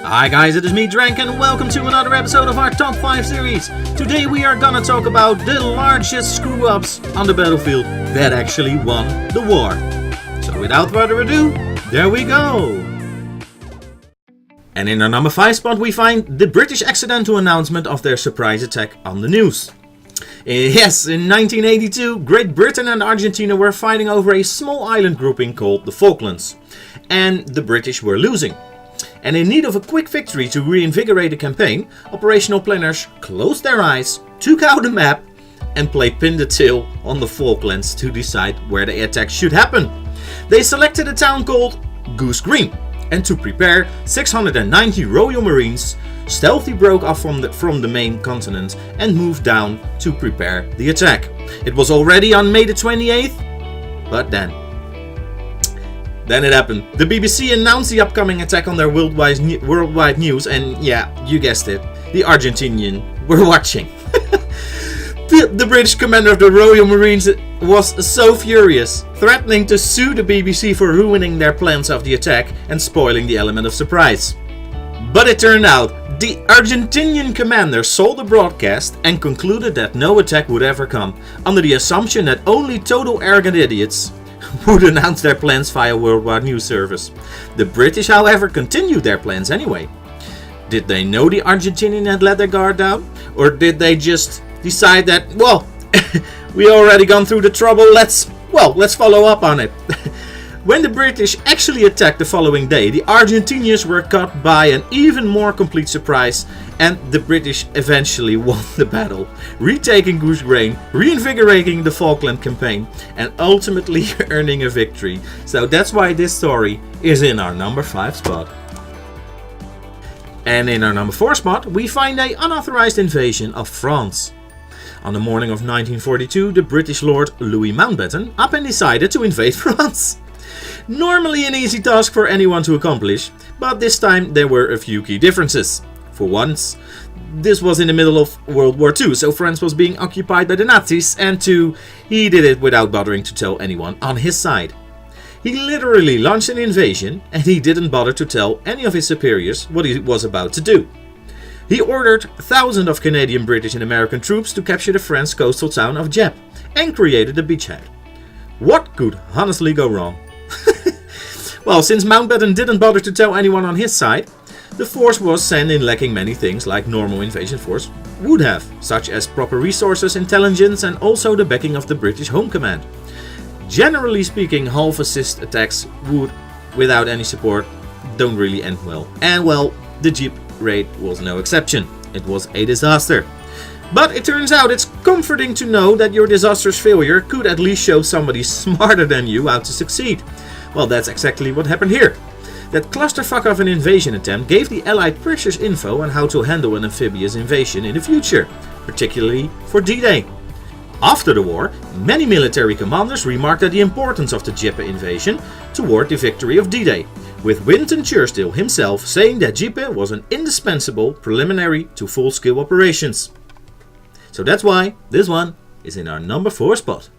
Hi guys, it is me Drank and welcome to another episode of our Top 5 series. Today we are gonna talk about the largest screw-ups on the battlefield that actually won the war. So without further ado, there we go! And in our number 5 spot we find the British accidental announcement of their surprise attack on the news. Yes, in 1982, Great Britain and Argentina were fighting over a small island grouping called the Falklands. And the British were losing. And in need of a quick victory to reinvigorate the campaign, operational planners closed their eyes, took out a map and played pin the tail on the Falklands to decide where the attack should happen. They selected a town called Goose Green, and to prepare, 690 Royal Marines stealthily broke off from the main continent and moved down to prepare the attack. It was already on May the 28th, but then it happened. The BBC announced the upcoming attack on their worldwide news, and yeah, you guessed it, the Argentinians were watching. The British commander of the Royal Marines was so furious, threatening to sue the BBC for ruining their plans of the attack and spoiling the element of surprise. But it turned out, the Argentinian commander saw the broadcast and concluded that no attack would ever come, under the assumption that only total arrogant idiots would announce their plans via worldwide news service. The British, however, continued their plans anyway. Did they know the Argentinians had let their guard down? Or did they just decide that, well, we already gone through the trouble, let's follow up on it. When the British actually attacked the following day, the Argentinians were caught by an even more complete surprise, and the British eventually won the battle, retaking Goose Green, reinvigorating the Falkland campaign, and ultimately earning a victory. So that's why this story is in our number 5 spot. And in our number 4 spot, we find an unauthorized invasion of France. On the morning of 1942, the British Lord Louis Mountbatten up and decided to invade France. Normally an easy task for anyone to accomplish, but this time there were a few key differences. For once, this was in the middle of World War II, so France was being occupied by the Nazis, and 2, he did it without bothering to tell anyone on his side. He literally launched an invasion, and he didn't bother to tell any of his superiors what he was about to do. He ordered thousands of Canadian, British and American troops to capture the French coastal town of Dieppe, and created a beachhead. What could honestly go wrong? Well, since Mountbatten didn't bother to tell anyone on his side, the force was sent in lacking many things like normal invasion force would have, such as proper resources, intelligence and also the backing of the British Home Command. Generally speaking, half-assist attacks would, without any support, don't really end well. And well, the Dieppe raid was no exception. It was a disaster. But it turns out it's comforting to know that your disastrous failure could at least show somebody smarter than you how to succeed. Well, that's exactly what happened here. That clusterfuck of an invasion attempt gave the Allied precious info on how to handle an amphibious invasion in the future, particularly for D-Day. After the war, many military commanders remarked at the importance of the Dieppe invasion toward the victory of D-Day, with Winston Churchill himself saying that Dieppe was an indispensable preliminary to full-scale operations. So that's why this one is in our number 4 spot.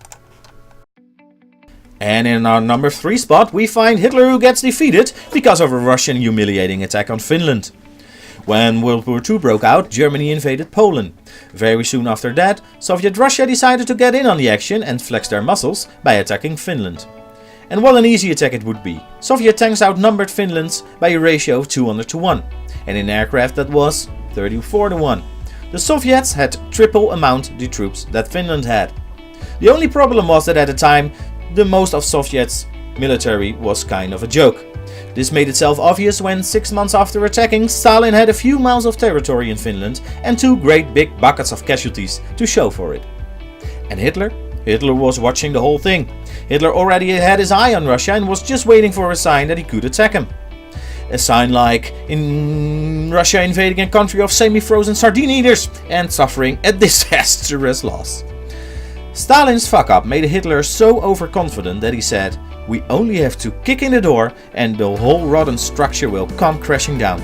And in our number 3 spot we find Hitler who gets defeated because of a Russian humiliating attack on Finland. When World War II broke out, Germany invaded Poland. Very soon after that, Soviet Russia decided to get in on the action and flex their muscles by attacking Finland. And what an easy attack it would be. Soviet tanks outnumbered Finland's by a ratio of 200-1, and in aircraft that was 34-1. The Soviets had triple amount the troops that Finland had. The only problem was that at the time, the most of Soviets' military was kind of a joke. This made itself obvious when 6 months after attacking, Stalin had a few miles of territory in Finland and 2 great big buckets of casualties to show for it. And Hitler was watching the whole thing. Hitler already had his eye on Russia and was just waiting for a sign that he could attack him. A sign like in Russia invading a country of semi-frozen sardine eaters and suffering a disastrous loss. Stalin's fuck-up made Hitler so overconfident that he said, "We only have to kick in the door and the whole rotten structure will come crashing down."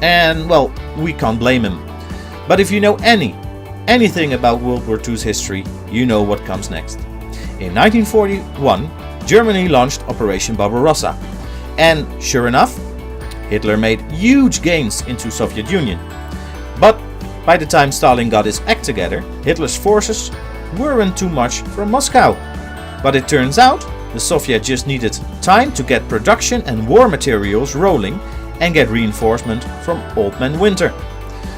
And well, we can't blame him. But if you know anything about World War II's history, you know what comes next. In 1941, Germany launched Operation Barbarossa. And sure enough, Hitler made huge gains into Soviet Union. But by the time Stalin got his act together, Hitler's forces weren't too much from Moscow. But it turns out the Soviets just needed time to get production and war materials rolling and get reinforcement from Old Man Winter.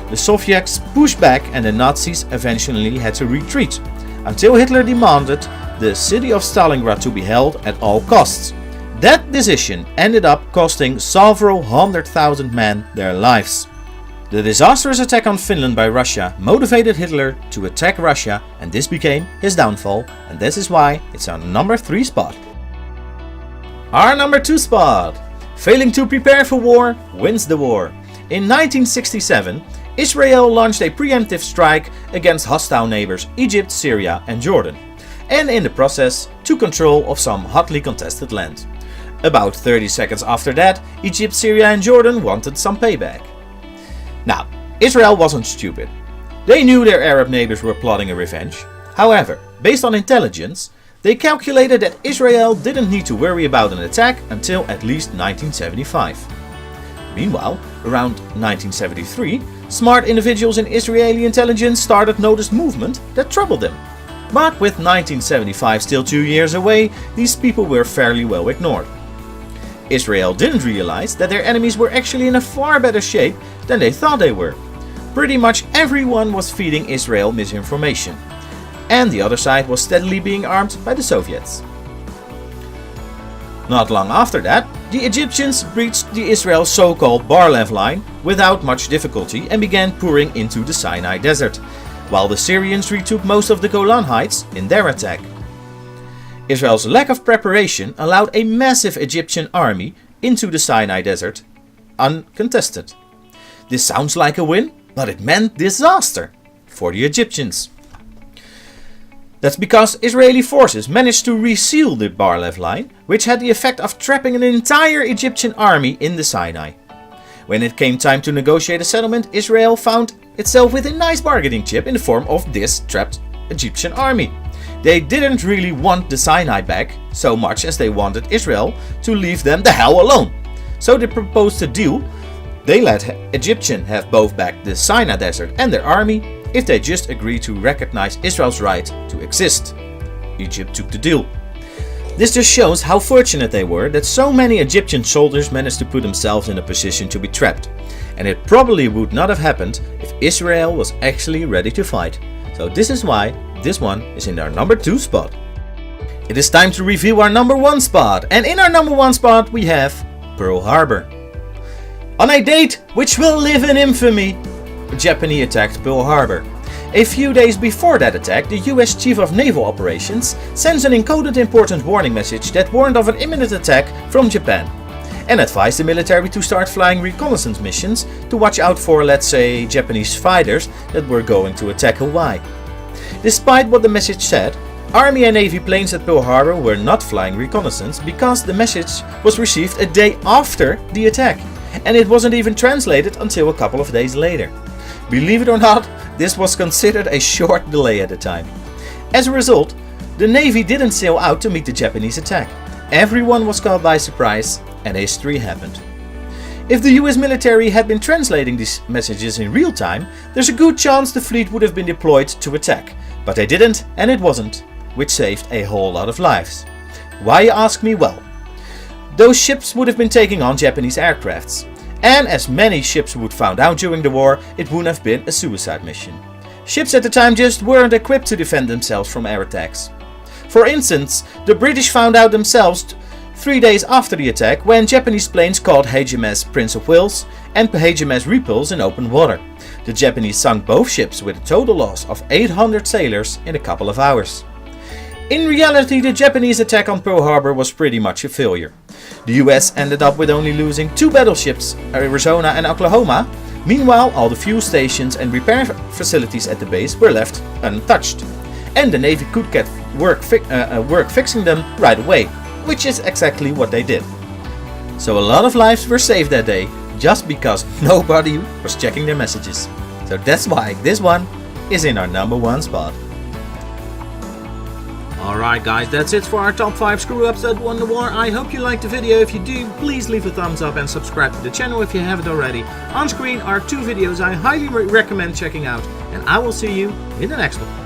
The Soviets pushed back and the Nazis eventually had to retreat, until Hitler demanded the city of Stalingrad to be held at all costs. That decision ended up costing several 100,000 men their lives. The disastrous attack on Finland by Russia motivated Hitler to attack Russia, and this became his downfall, and this is why it's our number 3 spot. Our number 2 spot. Failing to prepare for war wins the war. In 1967, Israel launched a preemptive strike against hostile neighbors Egypt, Syria and Jordan, and in the process took control of some hotly contested land. About 30 seconds after that, Egypt, Syria and Jordan wanted some payback. Now, Israel wasn't stupid. They knew their Arab neighbors were plotting a revenge. However, based on intelligence, they calculated that Israel didn't need to worry about an attack until at least 1975. Meanwhile, around 1973, smart individuals in Israeli intelligence started notice movement that troubled them. But with 1975 still 2 years away, these people were fairly well ignored. Israel didn't realize that their enemies were actually in a far better shape than they thought they were. Pretty much everyone was feeding Israel misinformation, and the other side was steadily being armed by the Soviets. Not long after that, the Egyptians breached the Israel's so-called Bar-Lev line without much difficulty and began pouring into the Sinai Desert, while the Syrians retook most of the Golan Heights in their attack. Israel's lack of preparation allowed a massive Egyptian army into the Sinai Desert uncontested. This sounds like a win, but it meant disaster for the Egyptians. That's because Israeli forces managed to reseal the Bar-Lev line, which had the effect of trapping an entire Egyptian army in the Sinai. When it came time to negotiate a settlement, Israel found itself with a nice bargaining chip in the form of this trapped Egyptian army. They didn't really want the Sinai back so much as they wanted Israel to leave them the hell alone. So they proposed a deal. They let Egyptians have both back the Sinai Desert and their army if they just agreed to recognize Israel's right to exist. Egypt took the deal. This just shows how fortunate they were that so many Egyptian soldiers managed to put themselves in a position to be trapped. And it probably would not have happened if Israel was actually ready to fight. So this is why this one is in our number 2 spot. It is time to review our number 1 spot, and in our number 1 spot we have Pearl Harbor. On a date which will live in infamy, the Japanese attacked Pearl Harbor. A few days before that attack, the US Chief of Naval Operations sends an encoded important warning message that warned of an imminent attack from Japan, and advised the military to start flying reconnaissance missions to watch out for, let's say, Japanese fighters that were going to attack Hawaii. Despite what the message said, Army and Navy planes at Pearl Harbor were not flying reconnaissance because the message was received a day after the attack, and it wasn't even translated until a couple of days later. Believe it or not, this was considered a short delay at the time. As a result, the Navy didn't sail out to meet the Japanese attack. Everyone was caught by surprise, and history happened. If the US military had been translating these messages in real time, there's a good chance the fleet would have been deployed to attack. But they didn't, and it wasn't, which saved a whole lot of lives. Why, you ask me? Well, those ships would have been taking on Japanese aircrafts. And as many ships would found out during the war, it wouldn't have been a suicide mission. Ships at the time just weren't equipped to defend themselves from air attacks. For instance, the British found out themselves 3 days after the attack when Japanese planes caught HMS Prince of Wales and HMS Repulse in open water. The Japanese sunk both ships with a total loss of 800 sailors in a couple of hours. In reality, the Japanese attack on Pearl Harbor was pretty much a failure. The US ended up with only losing 2 battleships, Arizona and Oklahoma. Meanwhile, all the fuel stations and repair facilities at the base were left untouched, and the Navy could get work fixing them right away, which is exactly what they did. So a lot of lives were saved that day, just because nobody was checking their messages. So that's why this one is in our number 1 spot. Alright guys, that's it for our top 5 screw-ups that won the war. I hope you liked the video. If you do, please leave a thumbs up and subscribe to the channel if you haven't already. On screen are 2 videos I highly recommend checking out, and I will see you in the next one.